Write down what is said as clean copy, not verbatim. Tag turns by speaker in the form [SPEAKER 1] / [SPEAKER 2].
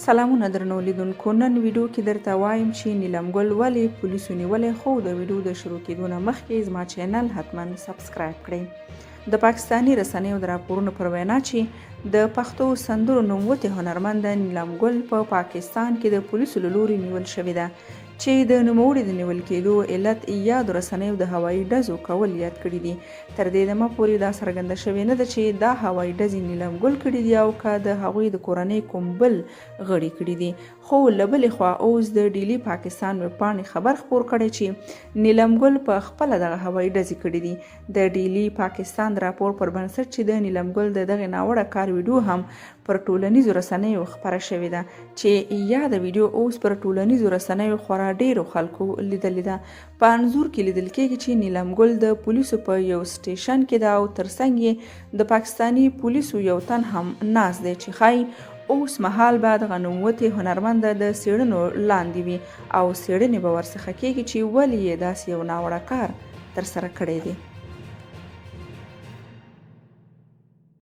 [SPEAKER 1] سلامونه درنو لیدونکو، نن ویډیو کې درته وایم چې نیلم ګل ولې پولیسو نیولی، خو د ویډیو د شروع کېدو نه مخکې زما چینل حتما سبسکرایب کړئ. د پاکستاني رسنیو د راپورونو پر وینا چې د پښتو سندرو نوموتی هنرمند نیلم ګل په پاکستان کې د پولیسو له لوري نیول شوې ده، چې د نوموړي د نیول کېدو علت یادو رسنیو د هوایي ډزو کول یاد کړي دي. تر دې دمه پورې دا څرګنده شوې نه ده چې دا هوایي ډزې نیلم ګل کړي دي او که د هغوی د کورنۍ کوم بل غړي کړي دي. خو له بلې خوا اوس د ډیلی پاکستان ویبپاڼې خبر خپور کړی چې نیلم ګل په خپله دغه هوایي ډزې کړي دي. د ډیلی پاکستان د راپور پر بنسټ چې د نیلم ګل د دغې ناوړه کار ویډیو هم پر ټولنیزو رسنیو خپره شوې ده، چې یاده ویډیو اوس پر ټولنیزو رسنیو خورا ډیرو خلکو لیدلې ده. په انځور کې لیدل کېږي چې نیلم ګل د پولیسو په یو سټیشن کې ده او ترڅنګ یې د پاکستاني پولیسو یو تن هم ناست دی، چې ښایي اوس مهال به دغه نوموتی هنرمند د څېړنو لاندې وي او څېړنې به ورڅخه کېږي چې ولې یې داسې یو ناوړه کار ترسره کړی دی.